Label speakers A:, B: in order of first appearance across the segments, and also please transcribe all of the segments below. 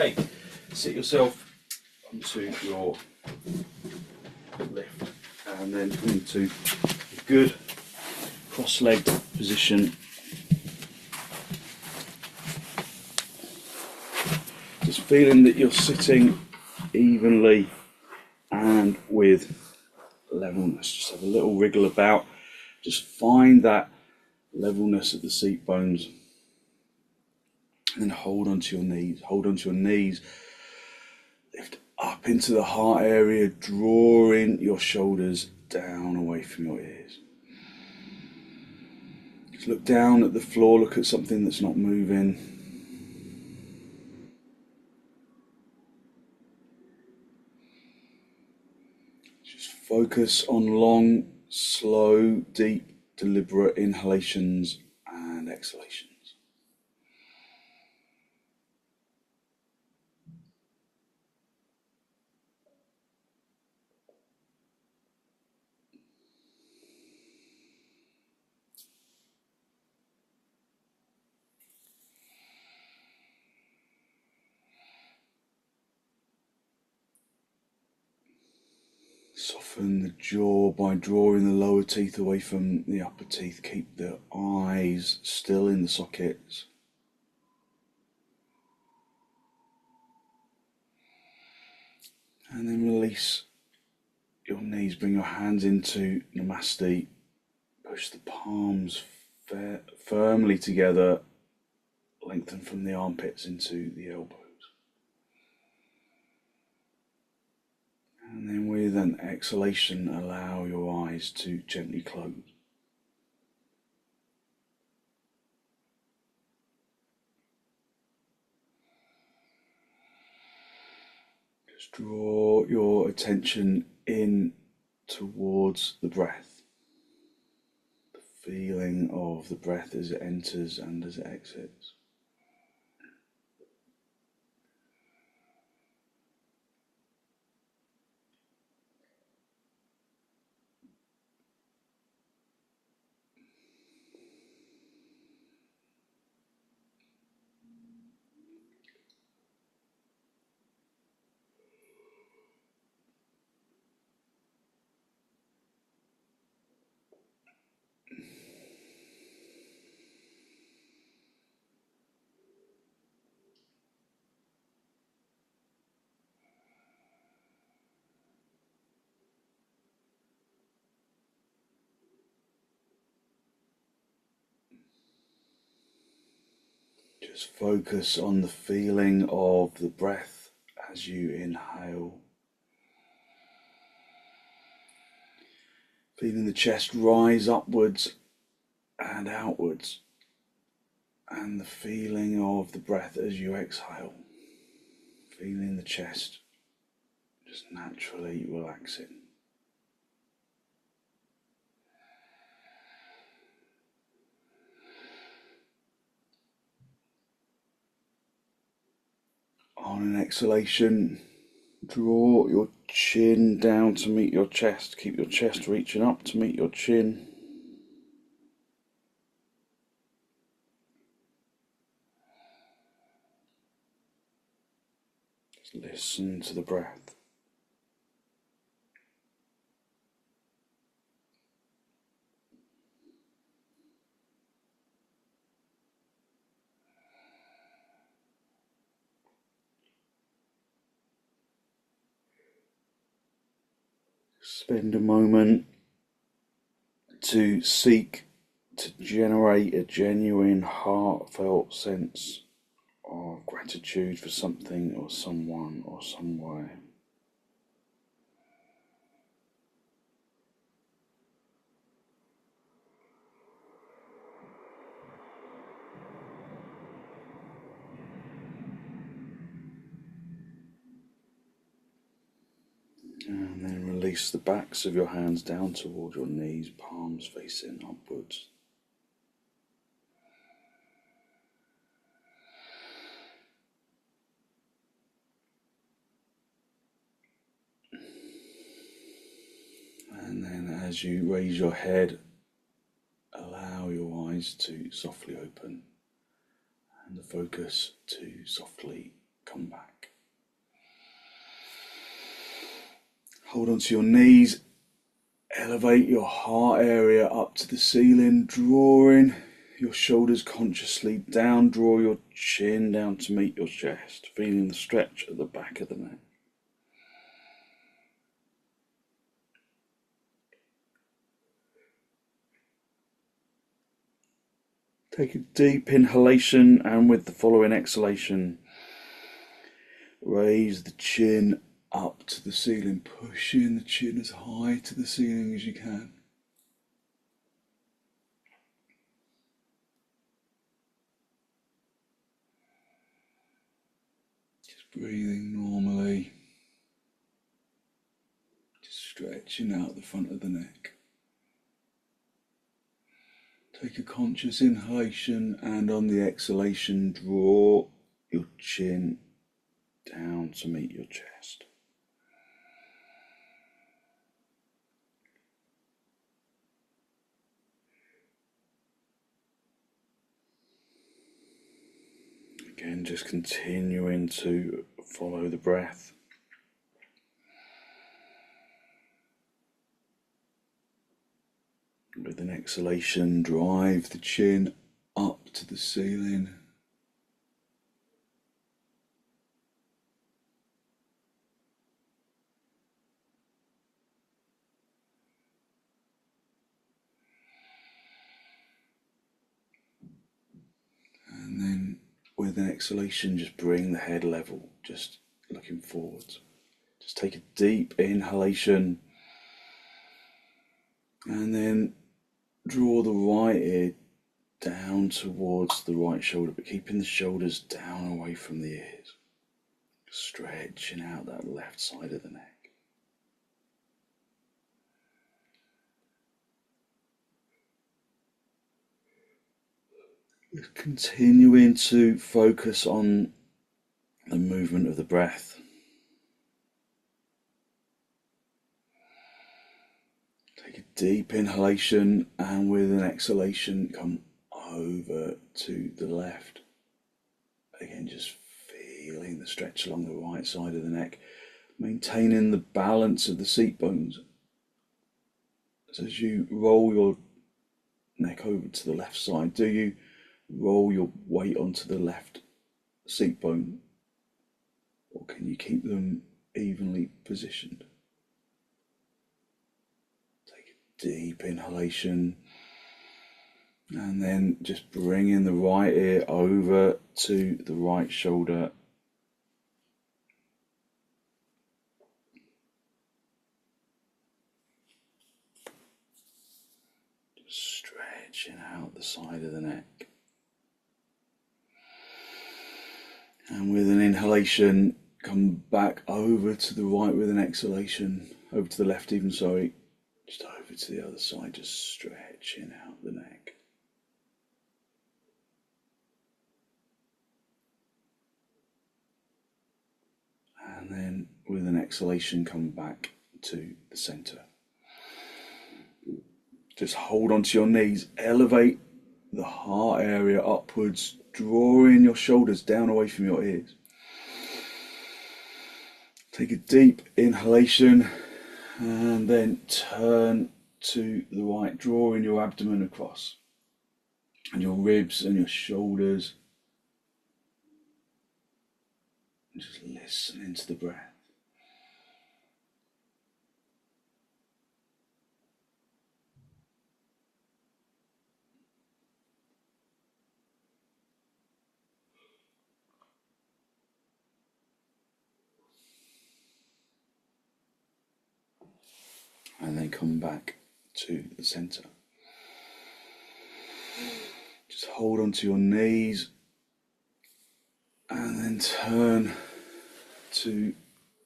A: Okay, sit yourself onto your lift and then into a good cross-legged position. Just feeling that you're sitting evenly and with levelness. Just have a little wriggle about. Just find that levelness at the seat bones. And then hold onto your knees. Hold onto your knees. Lift up into the heart area, drawing your shoulders down away from your ears. Just look down at the floor. Look at something that's not moving. Just focus on long, slow, deep, deliberate inhalations and exhalations. Soften the jaw by drawing the lower teeth away from the upper teeth. Keep the eyes still in the sockets. And then release your knees. Bring your hands into Namaste. Push the palms firmly together. Lengthen from the armpits into the elbows. And then with an exhalation, allow your eyes to gently close. Just draw your attention in towards the breath. The feeling of the breath as it enters and as it exits. Just focus on the feeling of the breath as you inhale. Feeling the chest rise upwards and outwards. And the feeling of the breath as you exhale. Feeling the chest just naturally relaxing. On an exhalation, draw your chin down to meet your chest. Keep your chest reaching up to meet your chin. Just listen to the breath. Spend a moment to seek to generate a genuine, heartfelt sense of gratitude for something or someone or somewhere. And then release the backs of your hands down toward your knees, palms facing upwards. And then as you raise your head, allow your eyes to softly open and the focus to softly come back. Hold onto your knees, elevate your heart area up to the ceiling, drawing your shoulders consciously down, draw your chin down to meet your chest, feeling the stretch at the back of the neck. Take a deep inhalation, and with the following exhalation, raise the chin up to the ceiling, pushing the chin as high to the ceiling as you can. Just breathing normally, just stretching out the front of the neck. Take a conscious inhalation, and on the exhalation, draw your chin down to meet your chest. Again, just continuing to follow the breath. With an exhalation, drive the chin up to the ceiling. And then with an exhalation, just bring the head level, just looking forwards. Just take a deep inhalation, and then draw the right ear down towards the right shoulder, but keeping the shoulders down away from the ears. Stretching out that left side of the neck. Just continuing to focus on the movement of the breath. Take a deep inhalation, and with an exhalation, come over to the left. Again, just feeling the stretch along the right side of the neck, maintaining the balance of the seat bones. So as you roll your neck over to the left side, do you roll your weight onto the left seat bone, or can you keep them evenly positioned? Take a deep inhalation, and then just bringing the right ear over to the right shoulder. Just stretching out the side of the neck. And with an inhalation, come back over to the right with an exhalation, over to the left even, sorry, just over to the other side, just stretching out the neck. And then with an exhalation, come back to the center. Just hold onto your knees, elevate the heart area upwards, drawing your shoulders down away from your ears. Take a deep inhalation, and then turn to the right, drawing your abdomen across, and your ribs and your shoulders. And just listening to the breath. And then come back to the center. Just hold onto your knees, and then turn to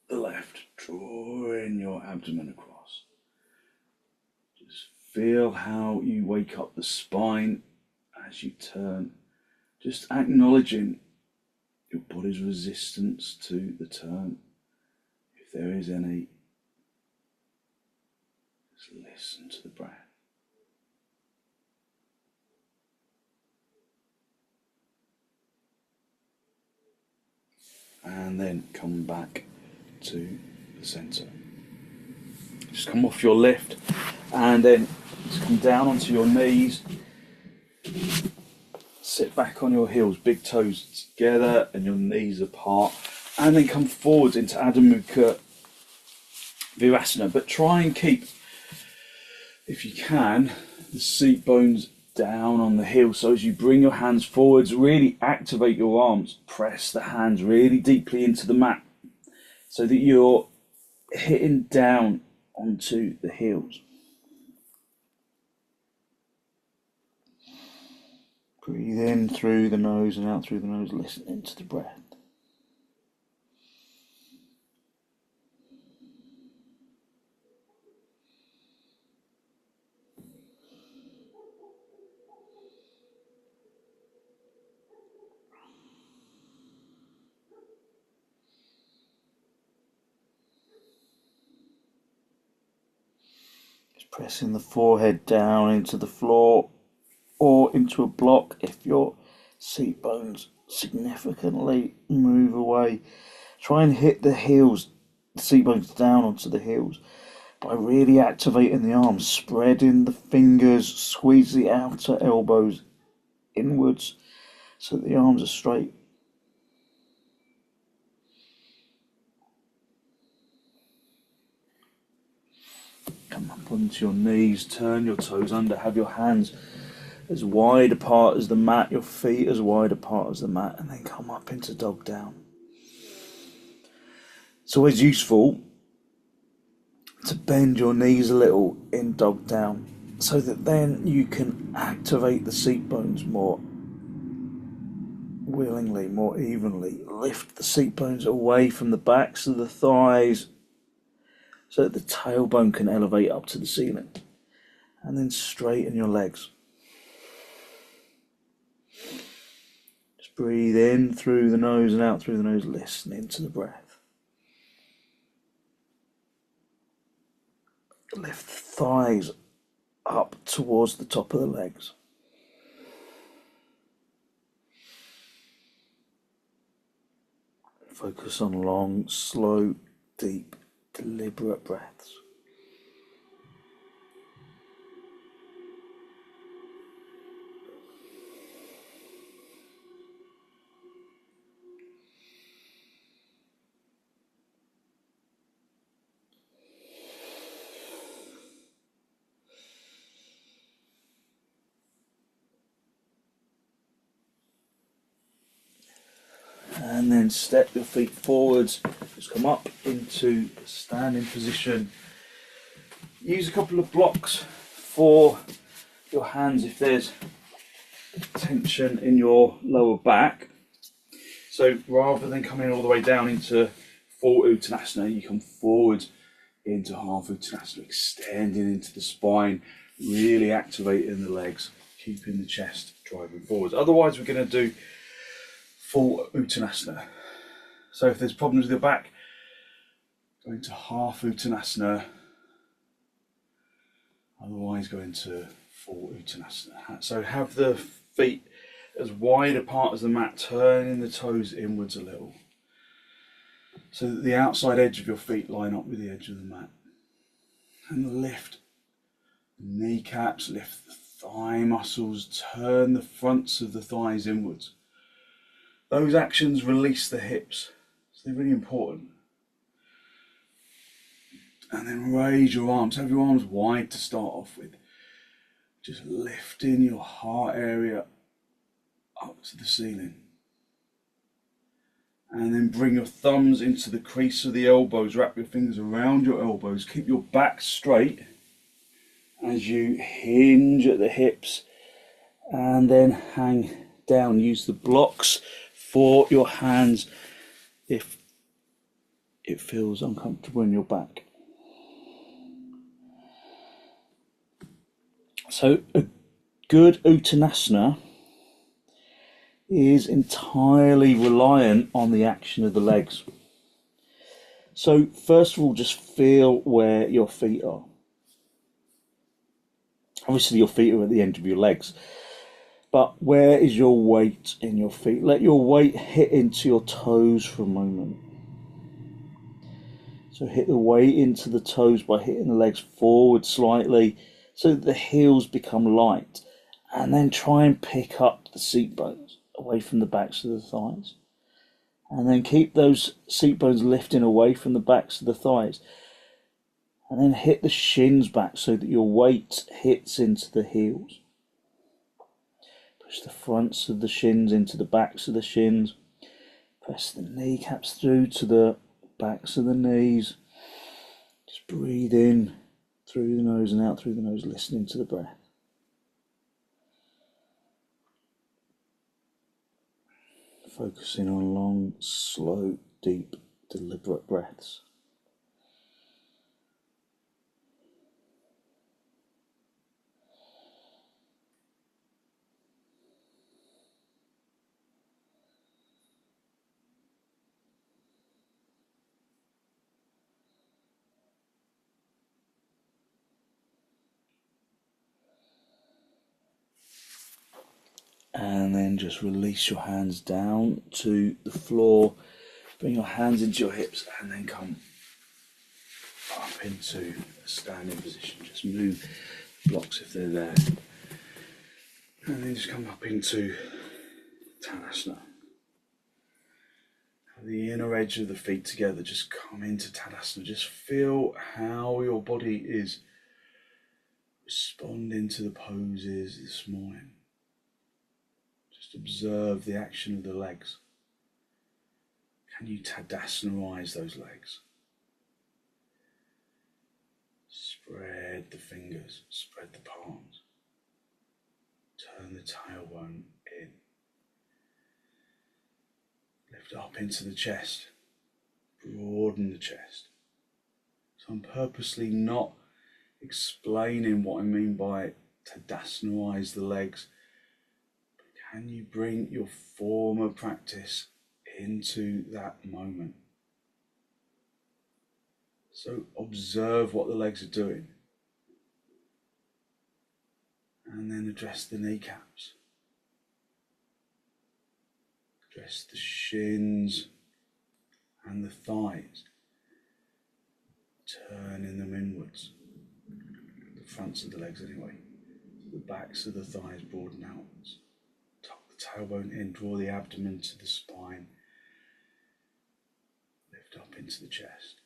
A: the left, drawing your abdomen across. Just feel how you wake up the spine as you turn, just acknowledging your body's resistance to the turn, if there is any. Just listen to the breath. and then come back to the centre. Just come off your lift and then just come down onto your knees. Sit back on your heels, big toes together and your knees apart, and then come forwards into Adho Mukha Virasana. But try and keep, if you can, the seat bones down on the heels. So as you bring your hands forwards, really activate your arms. Press the hands really deeply into the mat so that you're hitting down onto the heels. Breathe in through the nose and out through the nose, listening to the breath. Just pressing the forehead down into the floor or into a block. If your seat bones significantly move away, try and hit the heels, the seat bones down onto the heels by really activating the arms, spreading the fingers, squeeze the outer elbows inwards so that the arms are straight. Come up onto your knees, turn your toes under, have your hands as wide apart as the mat, your feet as wide apart as the mat, and then come up into dog down. It's always useful to bend your knees a little in dog down so that then you can activate the seat bones more willingly, more evenly. Lift the seat bones away from the backs of the thighs so that the tailbone can elevate up to the ceiling, and then straighten your legs. Just breathe in through the nose and out through the nose, listening to the breath. Lift the thighs up towards the top of the legs. Focus on long, slow, deep, deliberate breaths. And then step your feet forwards, just come up into a standing position. Use a couple of blocks for your hands if there's tension in your lower back. So rather than coming all the way down into full uttanasana, you come forward into half uttanasana, extending into the spine, really activating the legs, keeping the chest driving forwards. Otherwise we're going to do full uttanasana. So if there's problems with your back, go into half uttanasana. Otherwise go into full uttanasana. So have the feet as wide apart as the mat, turning the toes inwards a little, so that the outside edge of your feet line up with the edge of the mat. And lift the kneecaps, lift the thigh muscles, turn the fronts of the thighs inwards. Those actions release the hips, so they're really important. And then raise your arms, have your arms wide to start off with. Just lifting your heart area up to the ceiling. And then bring your thumbs into the crease of the elbows, wrap your fingers around your elbows, keep your back straight as you hinge at the hips and then hang down. Use the blocks for your hands if it feels uncomfortable in your back. So a good uttanasana is entirely reliant on the action of the legs. So first of all, just feel where your feet are. Obviously your feet are at the end of your legs,
B: But where is your weight in your feet? Let your weight hit into your toes for a moment. So hit the weight into the toes by hitting the legs forward slightly so that the heels become light. And then try and pick up the seat bones away from the backs of the thighs. And then keep those seat bones lifting away from the backs of the thighs. And then hit the shins back so that your weight hits into the heels. Push the fronts of the shins into the backs of the shins. Press the kneecaps through to the backs of the knees. Just breathe in through the nose and out through the nose, listening to the breath. Focusing on long, slow, deep, deliberate breaths. And then just release your hands down to the floor. Bring your hands into your hips and then come up into a standing position. Just move blocks if they're there. And then just come up into tadasana. The inner edge of the feet together, just come into tadasana. Just feel how your body is responding to the poses this morning. Just observe the action of the legs. Can you tadasanaize those legs? Spread the fingers, spread the palms. Turn the tailbone in. Lift up into the chest. Broaden the chest. So I'm purposely not explaining what I mean by tadasanaize the legs. Can you bring your form of practice into that moment? So observe what the legs are doing. And then address the kneecaps. Address the shins and the thighs. Turning them inwards. The fronts of the legs anyway. The backs of the thighs broaden outwards. Tuck the tailbone in, draw the abdomen to the spine. Lift up into the chest.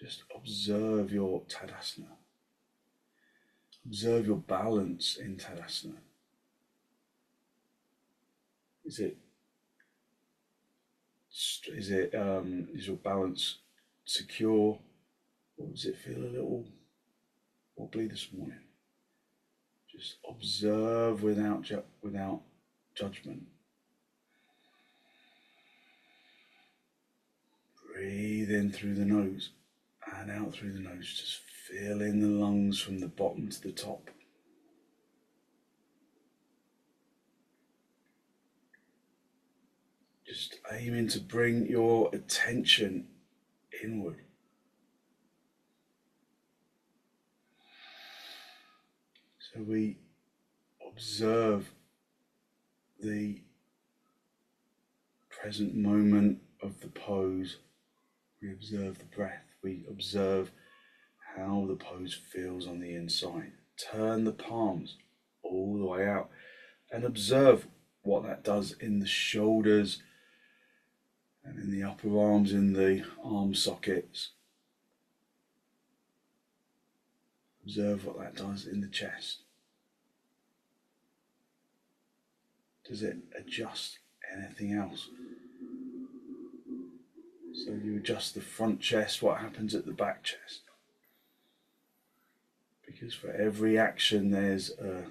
B: Just observe your tadasana. Observe your balance in tadasana. Is your balance secure, or does it feel a little wobbly this morning? Just observe without judgment. Breathe in through the nose and out through the nose. Just feel in the lungs from the bottom to the top. Just aiming to bring your attention inward. So we observe the present moment of the pose. We observe the breath. We observe how the pose feels on the inside. Turn the palms all the way out and observe what that does in the shoulders and in the upper arms, in the arm sockets. Observe what that does in the chest. Does it adjust anything else? So you adjust the front chest, what happens at the back chest? Because for every action there's a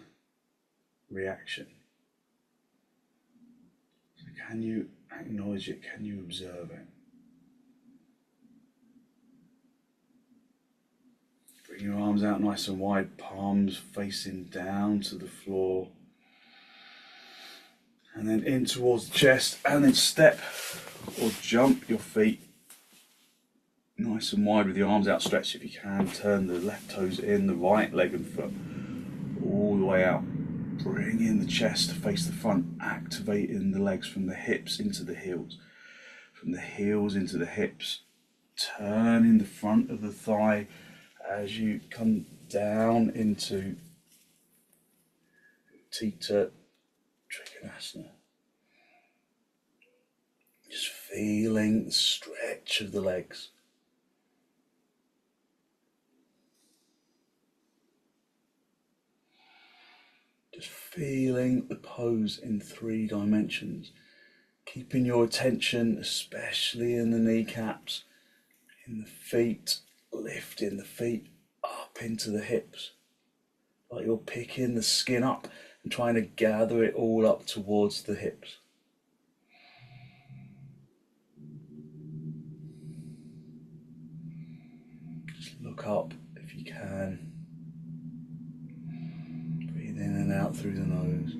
B: reaction. So can you acknowledge it? Can you observe it? Bring your arms out nice and wide, palms facing down to the floor. And then in towards the chest, and then step or jump your feet nice and wide with the arms outstretched if you can. Turn the left toes in, the right leg and foot all the way out.
A: Bring in the chest to face the front, activating the legs from the hips into the heels, from the heels into the hips, turning the front of the thigh as you come down into Tita Trikonasana. Just feeling the stretch of the legs. Just feeling the pose in 3 dimensions. Keeping your attention, especially in the kneecaps, in the feet, lifting the feet up into the hips. Like you're picking the skin up and trying to gather it all up towards the hips. Just look up if you can. Breathe in and out through the nose.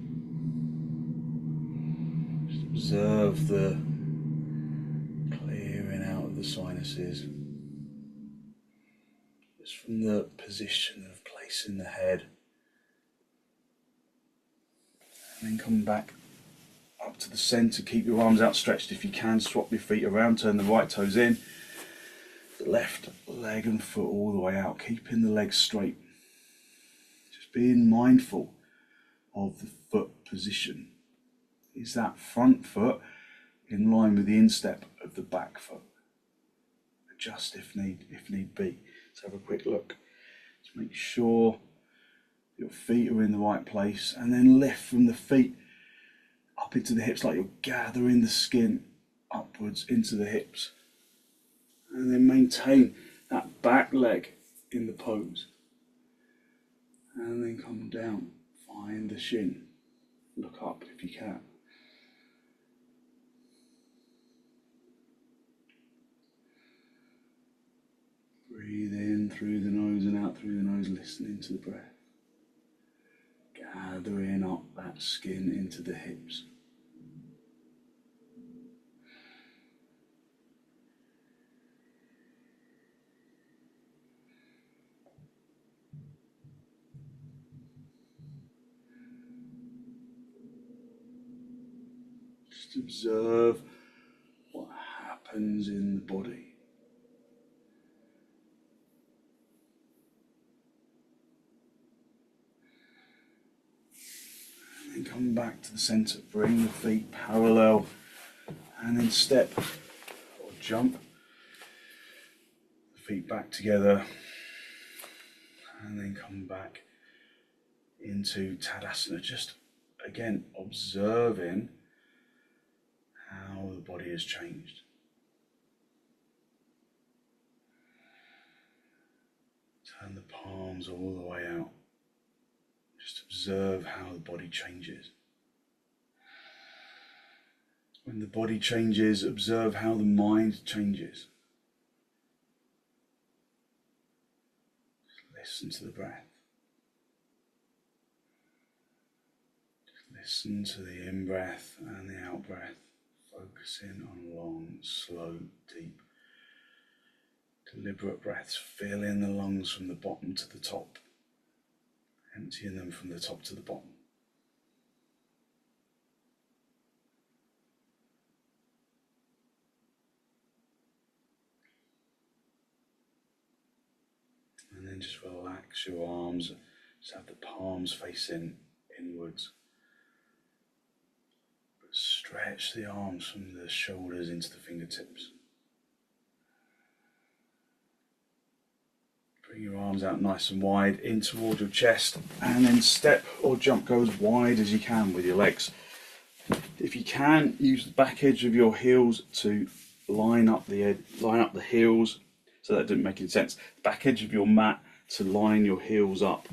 A: Just observe the clearing out of the sinuses. Just from the position of placing the head. And then come back up to the centre. Keep your arms outstretched if you can. Swap your feet around. Turn the right toes in. The left leg and foot all the way out. Keeping the legs straight. Just being mindful of the foot position. Is that front foot in line with the instep of the back foot? Adjust if need be. Let's have a quick look. Just make sure your feet are in the right place, and then lift from the feet up into the hips like you're gathering the skin upwards into the hips. And then maintain that back leg in the pose. And then come down, find the shin. Look up if you can. Breathe in through the nose and out through the nose, listening to the breath. Gathering up that skin into the hips. Just observe what happens in the body. And then come back to the centre. Bring the feet parallel and then step or jump. The feet back together and then come back into tadasana. Just again observing how the body has changed. Turn the palms all the way out. Just observe how the body changes. When the body changes, observe how the mind changes. Just listen to the breath. Just listen to the in-breath and the out-breath. Focusing on long, slow, deep, deliberate breaths. Filling the lungs from the bottom to the top. Emptying them from the top to the bottom. And then just relax your arms. Just have the palms facing inwards. But stretch the arms from the shoulders into the fingertips. Bring your arms out nice and wide in toward your chest, and then step or jump, go as wide as you can with your legs. If you can, use the back edge of your heels to line up the heels. So that didn't make any sense. Back edge of your mat to line your heels up,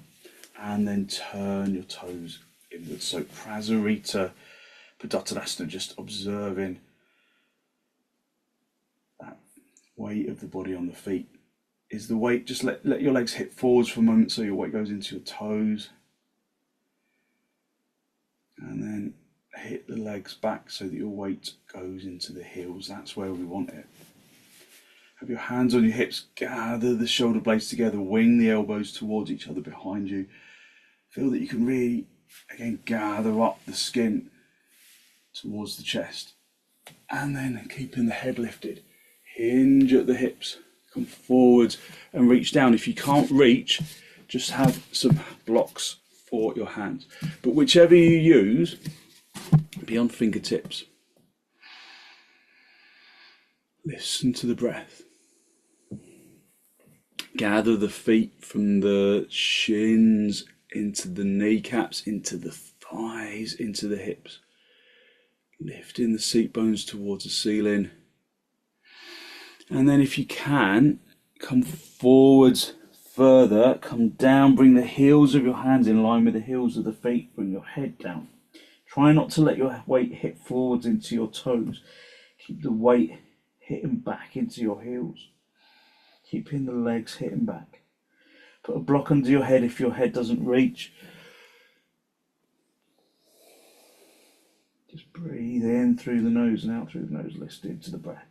A: and then turn your toes inwards. So prasarita, padottanasana, just observing that weight of the body on the feet. Is the weight, just let your legs hip forwards for a moment so your weight goes into your toes. And then hit the legs back so that your weight goes into the heels. That's where we want it. Have your hands on your hips, gather the shoulder blades together, wing the elbows towards each other behind you. Feel that you can really Again, gather up the skin towards the chest. And then keeping the head lifted. Hinge at the hips. Come forwards and reach down. If you can't reach, just have some blocks for your hands. But whichever you use, be on fingertips. Listen to the breath. Gather the feet from the shins into the kneecaps, into the thighs, into the hips. Lifting the seat bones towards the ceiling. And then if you can, come forwards further, come down, bring the heels of your hands in line with the heels of the feet, bring your head down. Try not to let your weight hit forwards into your toes. Keep the weight hitting back into your heels. Keeping the legs hitting back. Put a block under your head if your head doesn't reach. Just breathe in through the nose and out through the nose, listening to the breath.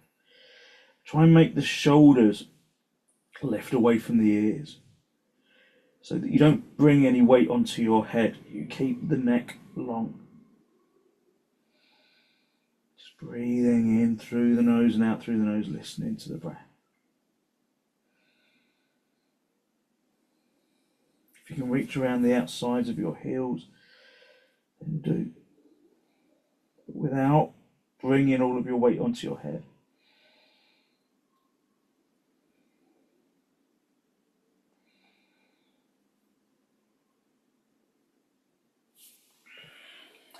A: Try and make the shoulders lift away from the ears so that you don't bring any weight onto your head. You keep the neck long. Just breathing in through the nose and out through the nose, listening to the breath. If you can reach around the outsides of your heels, then do. But without bringing all of your weight onto your head.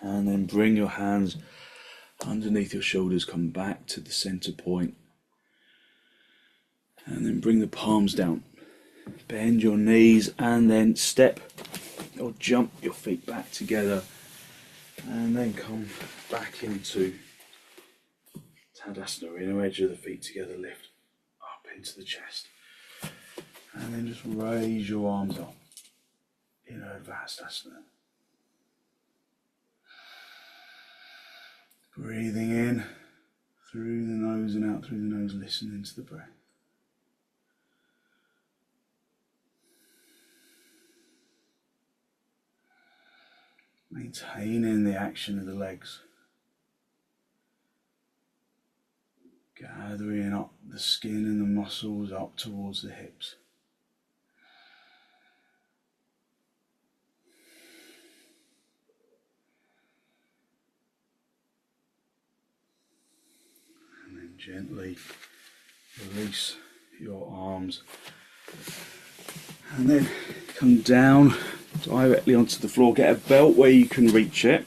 A: And then bring your hands underneath your shoulders, come back to the center point. And then bring the palms down. Bend your knees and then step or jump your feet back together. And then come back into tadasana, inner edge of the feet together, lift up into the chest. And then just raise your arms up in urdhva hastasana. Breathing in through the nose and out through the nose, listening to the breath. Maintaining the action of the legs. Gathering up the skin and the muscles up towards the hips. And then gently release your arms. And then come down directly onto the floor. Get a belt where you can reach it.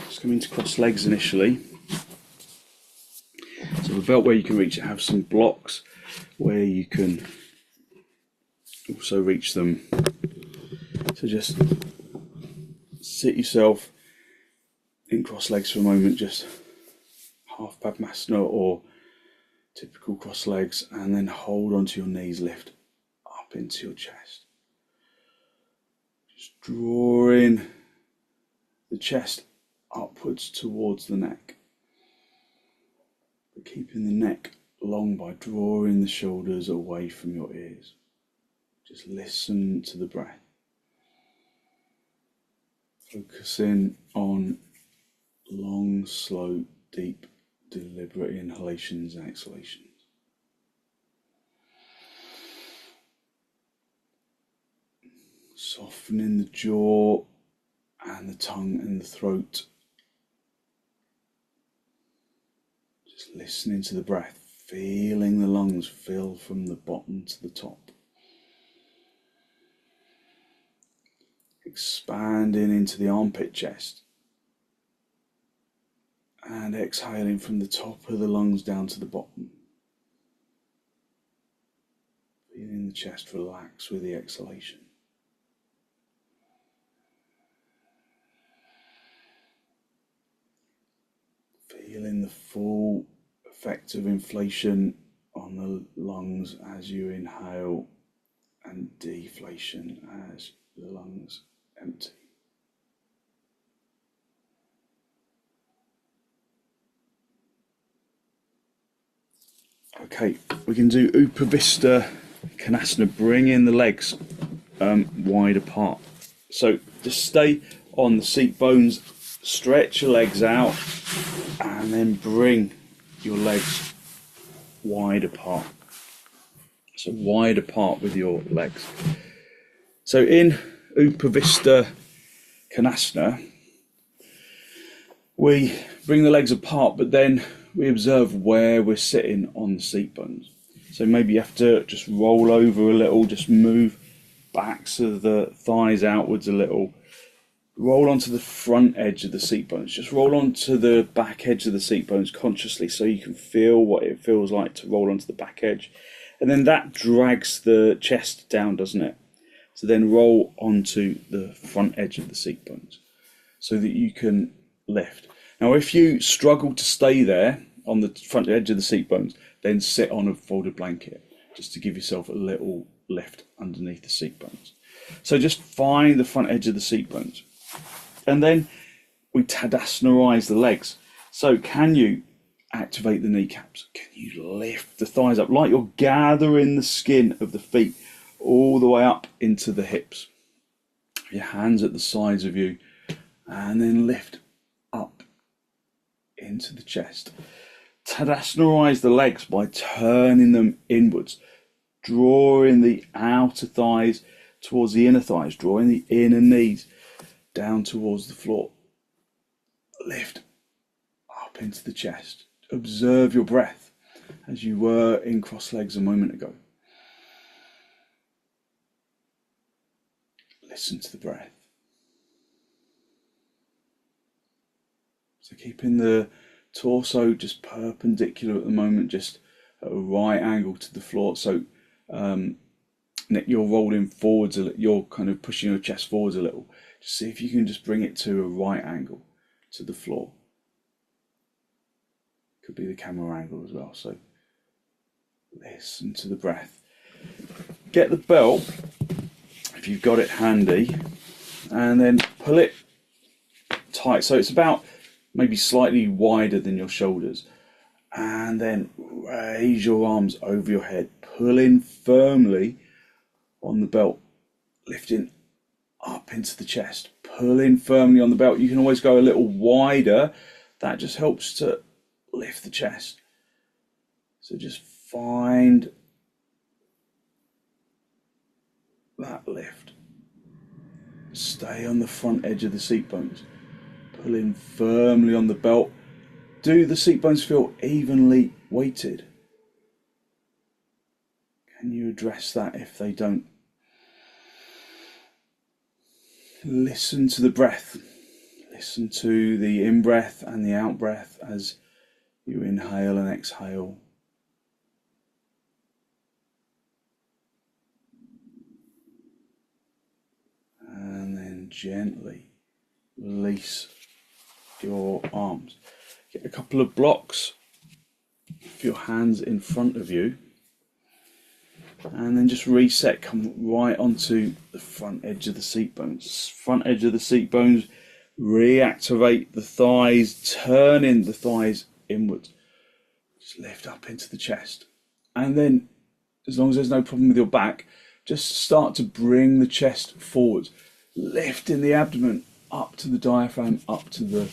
A: Just come into cross legs initially. So a belt where you can reach it. Have some blocks where you can also reach them. So just sit yourself in cross legs for a moment, just half padottanasana or typical cross legs, and then hold onto your knees, lift up into your chest. Just drawing the chest upwards towards the neck, but keeping the neck long by drawing the shoulders away from your ears. Just listen to the breath. Focusing on long, slow, deep, deliberate inhalations and exhalations. Softening the jaw and the tongue and the throat. Just listening to the breath, feeling the lungs fill from the bottom to the top. Expanding into the armpit chest. And exhaling from the top of the lungs down to the bottom. Feeling the chest relax with the exhalation. Feeling the full effect of inflation on the lungs as you inhale and deflation as the lungs empty. Okay, we can do upavistha konasana, bring in the legs wide apart. So just stay on the seat bones, stretch your legs out, and then bring your legs wide apart. So wide apart with your legs. So in upavistha konasana, we bring the legs apart, but then we observe where we're sitting on the seat bones. So maybe you have to just roll over a little, just move backs of the thighs outwards a little. Roll onto the front edge of the seat bones. Just roll onto the back edge of the seat bones consciously so you can feel what it feels like to roll onto the back edge. And then that drags the chest down, doesn't it? So then roll onto the front edge of the seat bones so that you can lift. Now, if you struggle to stay there on the front edge of the seat bones, then sit on a folded blanket just to give yourself a little lift underneath the seat bones. So just find the front edge of the seat bones. And then we tadasanaize the legs. So can you activate the kneecaps? Can you lift the thighs up like you're gathering the skin of the feet all the way up into the hips? Your hands at the sides of you, and then lift up into the chest. Tadasanaize the legs by turning them inwards, drawing the outer thighs towards the inner thighs, drawing the inner knees down towards the floor. Lift up into the chest. Observe your breath as you were in cross legs a moment ago. Listen to the breath. So keeping the torso just perpendicular at the moment, just at a right angle to the floor. So you're rolling forwards, you're kind of pushing your chest forwards a little. Just see if you can just bring it to a right angle to the floor. Could be the camera angle as well. So listen to the breath. Get the belt, if you've got it handy, and then pull it tight. So it's about maybe slightly wider than your shoulders. And then raise your arms over your head, pulling firmly on the belt, lifting up into the chest, pulling firmly on the belt. You can always go a little wider. That just helps to lift the chest. So just find that lift. Stay on the front edge of the seat bones, pulling firmly on the belt. Do the seat bones feel evenly weighted? Can you address that if they don't? Listen to the breath. Listen to the in-breath and the out-breath as you inhale and exhale. And then gently release your arms. Get a couple of blocks of your hands in front of you, and then just reset. Come right onto the front edge of the seat bones. Front edge of the seat bones. Reactivate the thighs, turning the thighs inwards. Just lift up into the chest. And then, as long as there's no problem with your back, just start to bring the chest forwards, lifting the abdomen up to the diaphragm, up to the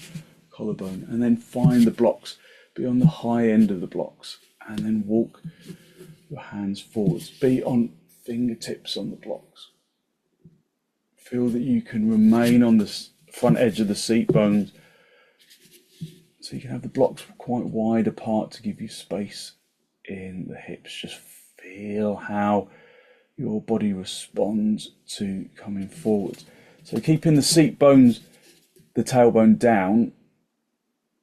A: collarbone, and then find the blocks. Be on the high end of the blocks, and then walk your hands forwards. Be on fingertips on the blocks. Feel that you can remain on the front edge of the seat bones, so you can have the blocks quite wide apart to give you space in the hips. Just feel how your body responds to coming forwards. So keeping the seat bones, the tailbone down,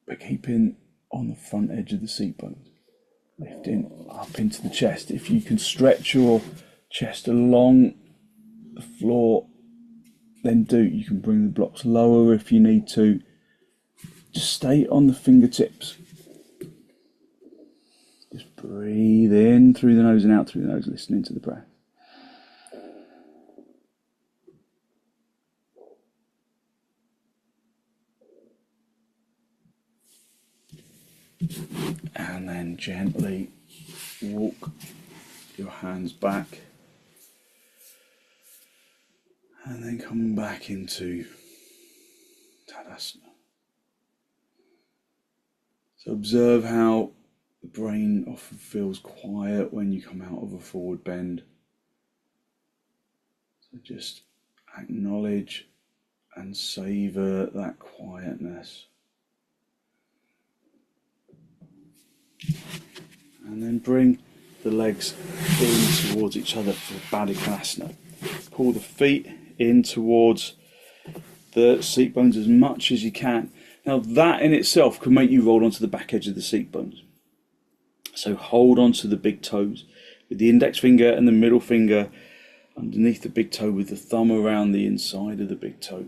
A: but keeping on the front edge of the seat bones, lifting up into the chest. If you can stretch your chest along the floor, then do. You can bring the blocks lower if you need to. Just stay on the fingertips. Just breathe in through the nose and out through the nose, listening to the breath. And then gently walk your hands back, and then come back into swastikasana. So observe how the brain often feels quiet when you come out of a forward bend. So just acknowledge and savour that quietness. And then bring the legs in towards each other for padottanasana. Pull the feet in towards the seat bones as much as you can. Now that in itself can make you roll onto the back edge of the seat bones. So hold onto the big toes with the index finger and the middle finger underneath the big toe, with the thumb around the inside of the big toe.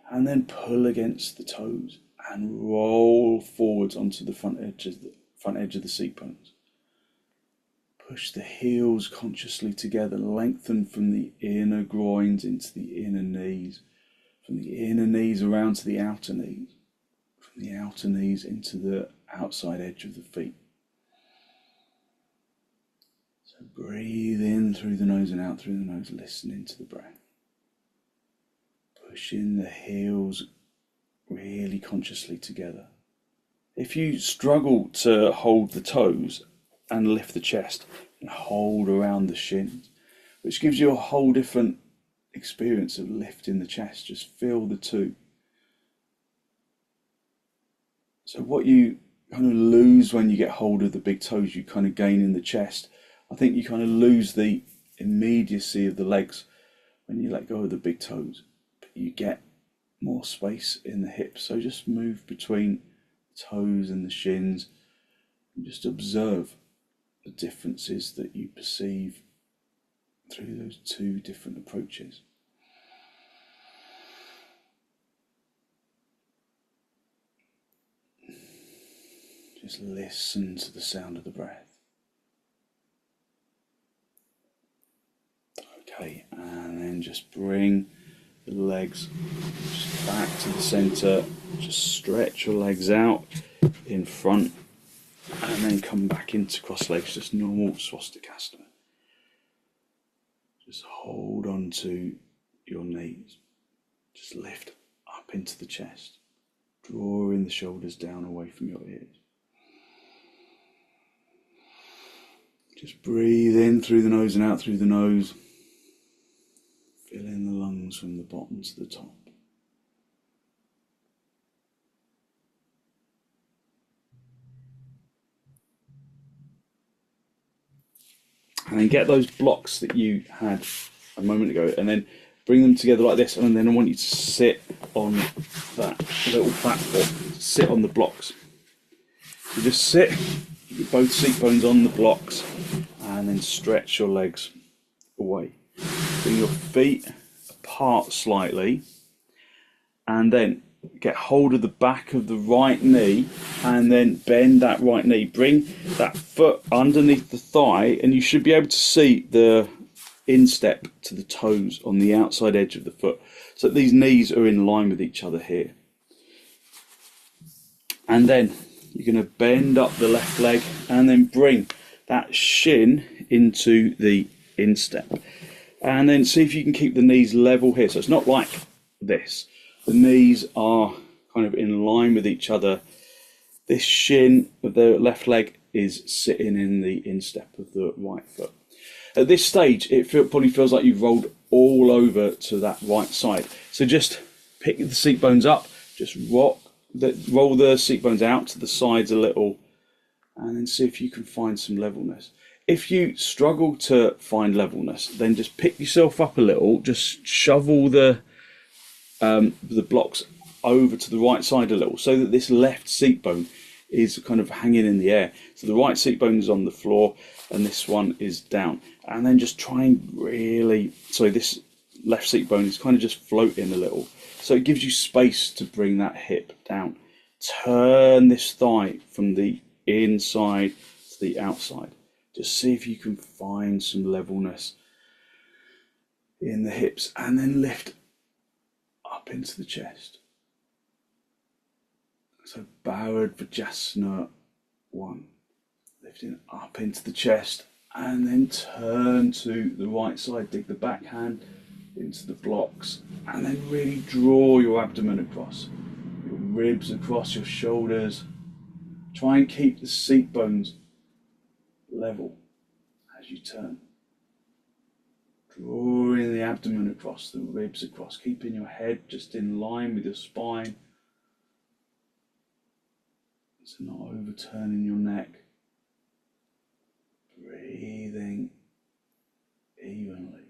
A: And then pull against the toes and roll forwards onto the front edge of the seat bones. Push the heels consciously together, lengthen from the inner groins into the inner knees, from the inner knees around to the outer knees, from the outer knees into the outside edge of the feet. So breathe in through the nose and out through the nose, listening to the breath. Pushing the heels really consciously together. If you struggle to hold the toes and lift the chest, and hold around the shins, which gives you a whole different experience of lifting the chest. Just feel the two. So what you kind of lose when you get hold of the big toes, you kind of gain in the chest. I think you kind of lose the immediacy of the legs when you let go of the big toes, but you get more space in the hips. So just move between the toes and the shins and just observe the differences that you perceive through those two different approaches. Just listen to the sound of the breath. Okay, and then just bring the legs just back to the center. Just stretch your legs out in front and then come back into cross legs, just normal swastikasana. Just hold on to your knees. Just lift up into the chest, drawing the shoulders down away from your ears. Just breathe in through the nose and out through the nose. Fill in the lungs from the bottom to the top. And then get those blocks that you had a moment ago and then bring them together like this, and then I want you to sit on that little platform. Sit on the blocks. So just sit, with both seat bones on the blocks, and then stretch your legs away. Bring your feet apart slightly, and then get hold of the back of the right knee and then bend that right knee. Bring that foot underneath the thigh, and you should be able to see the instep to the toes on the outside edge of the foot, so that these knees are in line with each other here. And then you're going to bend up the left leg and then bring that shin into the instep, and then see if you can keep the knees level here. So it's not like this. The knees are kind of in line with each other. This shin of the left leg is sitting in the instep of the right foot. At this stage, it probably feels like you've rolled all over to that right side. So just pick the seat bones up, just roll the seat bones out to the sides a little, and then see if you can find some levelness. If you struggle to find levelness, then just pick yourself up a little, just shovel the blocks over to the right side a little, so that this left seat bone is kind of hanging in the air. So the right seat bone is on the floor and this one is down. And then just try and really, so this left seat bone is kind of just floating a little. So it gives you space to bring that hip down. Turn this thigh from the inside to the outside. Just see if you can find some levelness in the hips, and then lift up into the chest. So bharadvajasana 1, lifting up into the chest, and then turn to the right side, dig the backhand into the blocks, and then really draw your abdomen across. ribs across your shoulders. Try and keep the seat bones level as you turn. Drawing the abdomen across, the ribs across, keeping your head just in line with your spine. So not overturning your neck. Breathing evenly.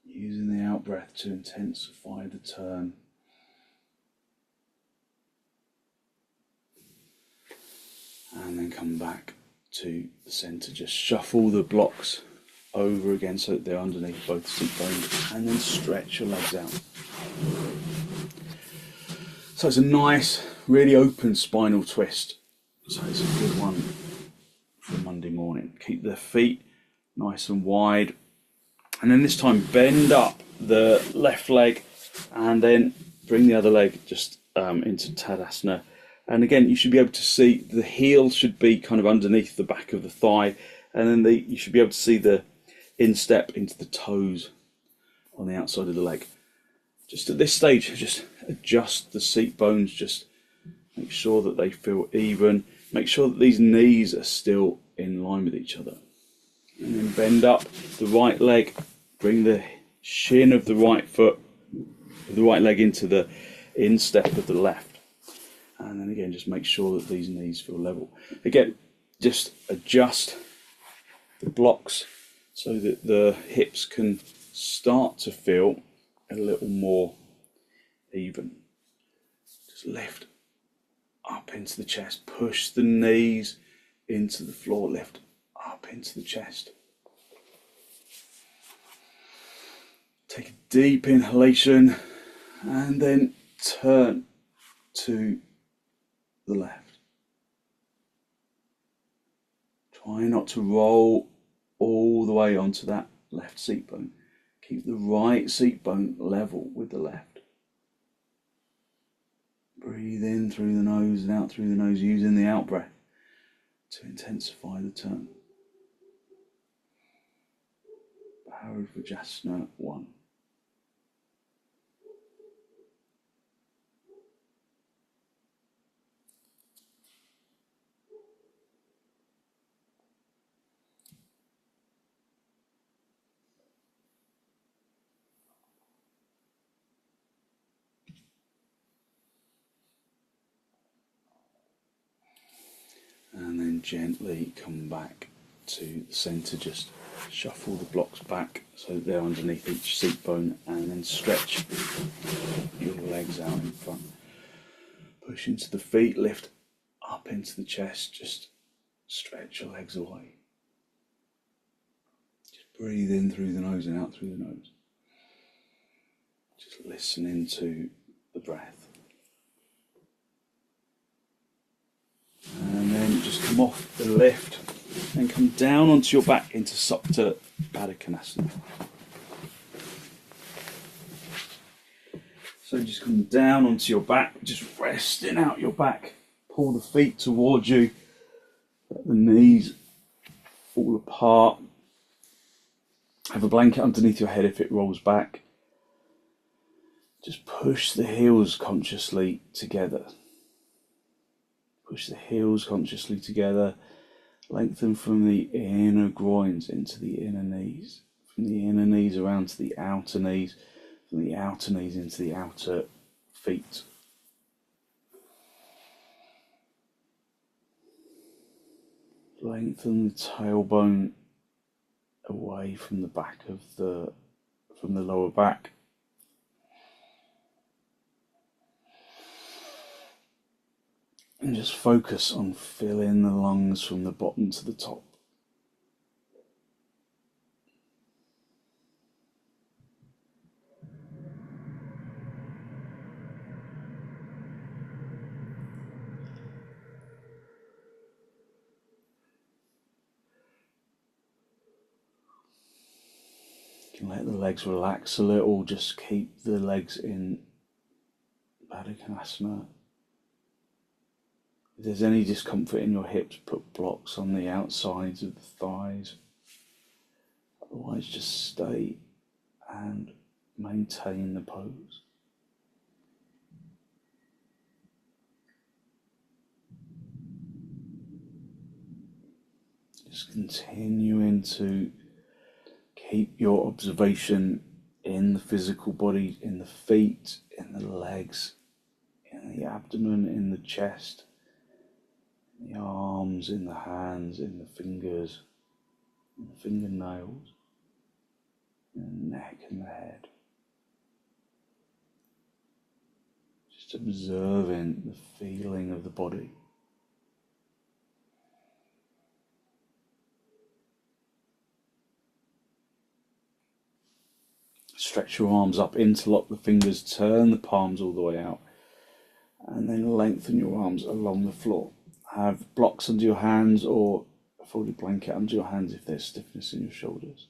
A: Using the out breath to intensify the turn. And then come back to the centre. Just shuffle the blocks over again so that they're underneath both seat bones, and then stretch your legs out. So it's a nice, really open spinal twist. So it's a good one for Monday morning. Keep the feet nice and wide. And then this time bend up the left leg and then bring the other leg just into tadasana. And again, you should be able to see the heel should be kind of underneath the back of the thigh, and then you should be able to see the instep into the toes on the outside of the leg. Just at this stage, just adjust the seat bones, just make sure that they feel even. Make sure that these knees are still in line with each other. And then bend up the right leg, bring the shin of the right foot, the right leg into the instep of the left. And then again, just make sure that these knees feel level. Again, just adjust the blocks so that the hips can start to feel a little more even. Just lift up into the chest, push the knees into the floor, lift up into the chest. Take a deep inhalation and then turn to the left. Try not to roll all the way onto that left seat bone. Keep the right seat bone level with the left. Breathe in through the nose and out through the nose, using the out breath to intensify the turn. Bharadvajasana 1. And then gently come back to the centre, just shuffle the blocks back so that they're underneath each seat bone, and then stretch your legs out in front. Push into the feet, lift up into the chest, just stretch your legs away. Just breathe in through the nose and out through the nose. Just listening to the breath. And then just come off the lift and come down onto your back into supta padottanasana. So just come down onto your back, just resting out your back. Pull the feet towards you, let the knees fall apart. Have a blanket underneath your head if it rolls back. Just push the heels consciously together. Push the heels consciously together. Lengthen from the inner groins into the inner knees. From the inner knees around to the outer knees. From the outer knees into the outer feet. Lengthen the tailbone away from the back of from the lower back. And just focus on filling the lungs from the bottom to the top. You can let the legs relax a little, just keep the legs in padottanasana. If there's any discomfort in your hips, put blocks on the outsides of the thighs.
B: Otherwise, just stay and maintain the pose. Just continuing to keep your observation in the physical body, in the feet, in the legs, in the abdomen, in the chest, in the arms, in the hands, in the fingers, in the fingernails, in the neck and the head. Just observing the feeling of the body. Stretch your arms up, interlock the fingers, turn the palms all the way out, and then lengthen your arms along the floor. Have blocks under your hands or a folded blanket under your hands if there's stiffness in your shoulders.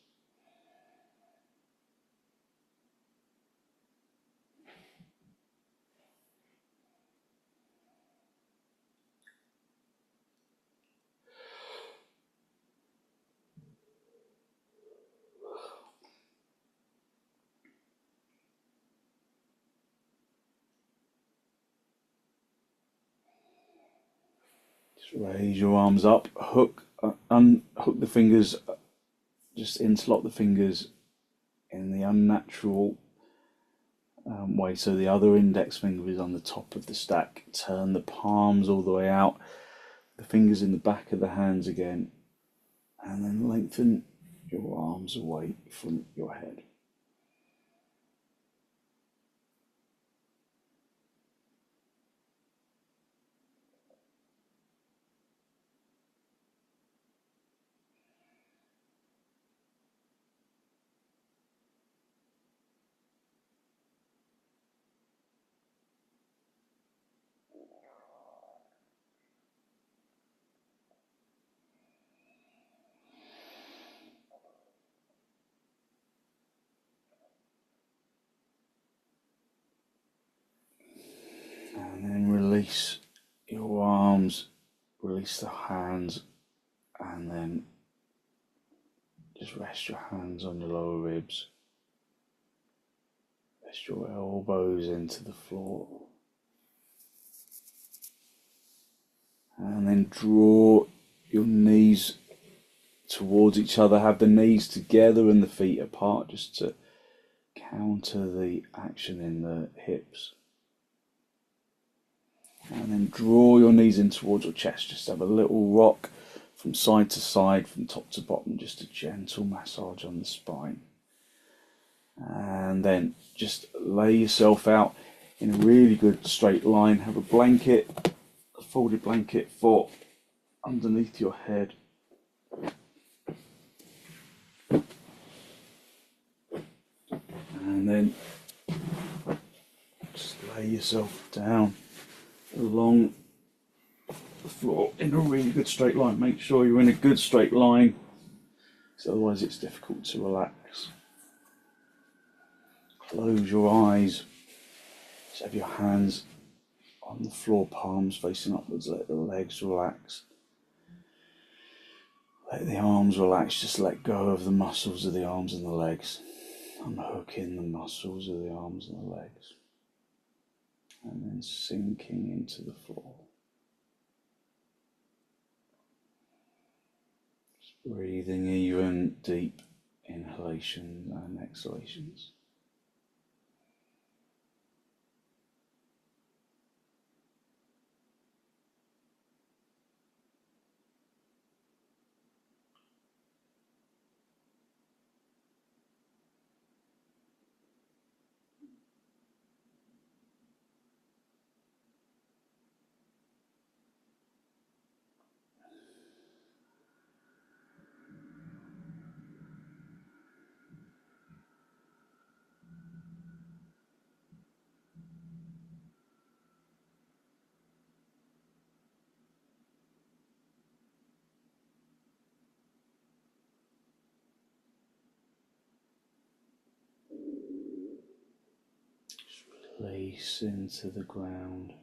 B: Raise your arms up, unhook the fingers, just interlock the fingers in the unnatural way. So the other index finger is on the top of the stack. Turn the palms all the way out, the fingers in the back of the hands again, and then lengthen your arms away from your head. And then release your arms, release the hands, and then just rest your hands on your lower ribs. Rest your elbows into the floor. And then draw your knees towards each other. Have the knees together and the feet apart, just to counter the action in the hips. And then draw your knees in towards your chest. Just have a little rock from side to side, from top to bottom, just a gentle massage on the spine. And then just lay yourself out in a really good straight line. Have a blanket, a folded blanket for underneath your head. And then just lay yourself down along the floor in a really good straight line. Make sure you're in a good straight line, because otherwise it's difficult to relax. Close your eyes. Just have your hands on the floor, palms facing upwards. Let the legs relax. Let the arms relax. Just let go of the muscles of the arms and the legs. Unhooking the muscles of the arms and the legs. And then sinking into the floor. Just breathing even deep inhalations and exhalations. Release into the ground.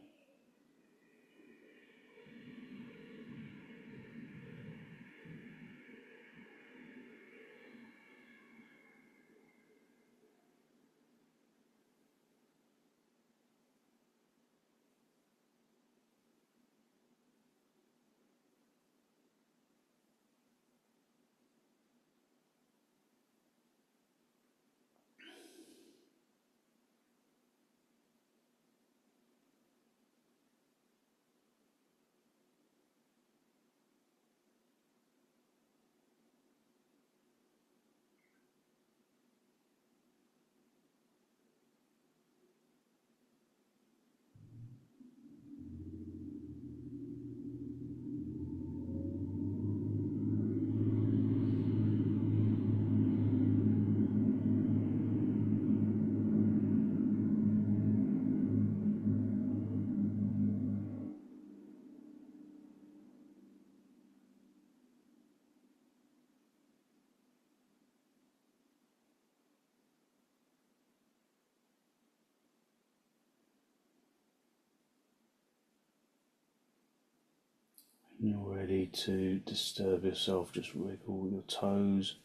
B: When you're ready to disturb yourself, just wriggle your toes,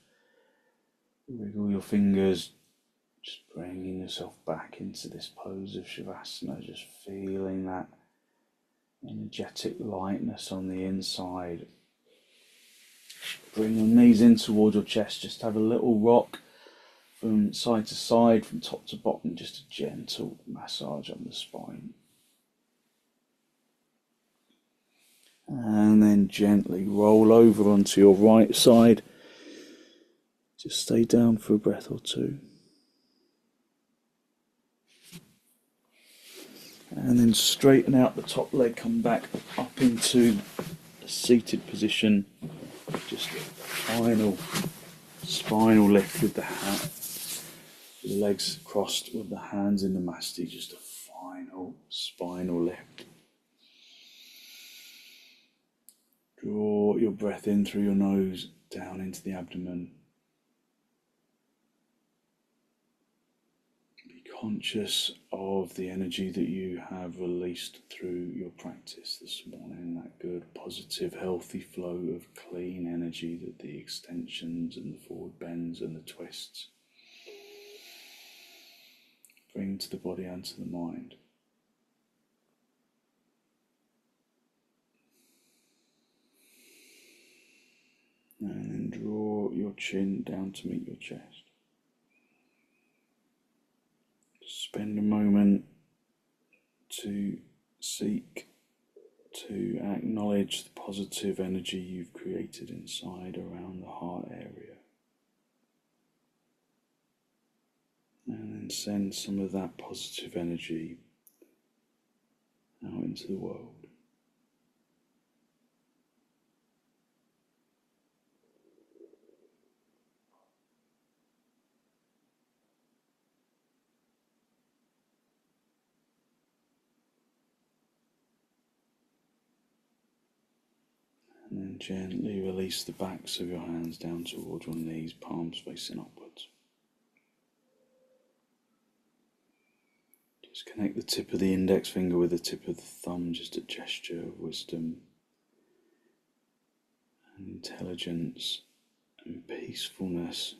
B: wriggle your fingers, just bringing yourself back into this pose of Shavasana, just feeling that energetic lightness on the inside. Bring your knees in towards your chest, just have a little rock from side to side, from top to bottom, just a gentle massage on the spine. And then gently roll over onto your right side. Just stay down for a breath or two. And then straighten out the top leg, come back up into a seated position. Just a final spinal lift with the legs crossed with the hands in the masti, just a final spinal lift. Draw your breath in through your nose, down into the abdomen. Be conscious of the energy that you have released through your practice this morning, that good, positive, healthy flow of clean energy, that the extensions and the forward bends and the twists bring to the body and to the mind. And then draw your chin down to meet your chest. Spend a moment to seek to acknowledge the positive energy you've created inside around the heart area. And then send some of that positive energy out into the world. And then gently release the backs of your hands down towards your knees, palms facing upwards. Just connect the tip of the index finger with the tip of the thumb, just a gesture of wisdom and intelligence and peacefulness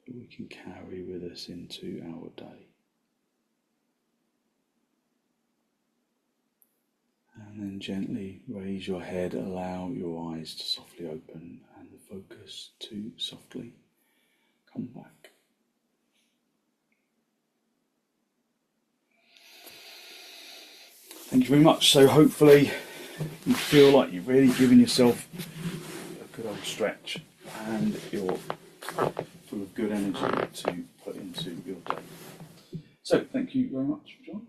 B: that we can carry with us into our day. And then gently raise your head, allow your eyes to softly open and the focus to softly come back. Thank you very much. So hopefully you feel like you've really given yourself a good old stretch and you're full of good energy to put into your day. So thank you very much for joining.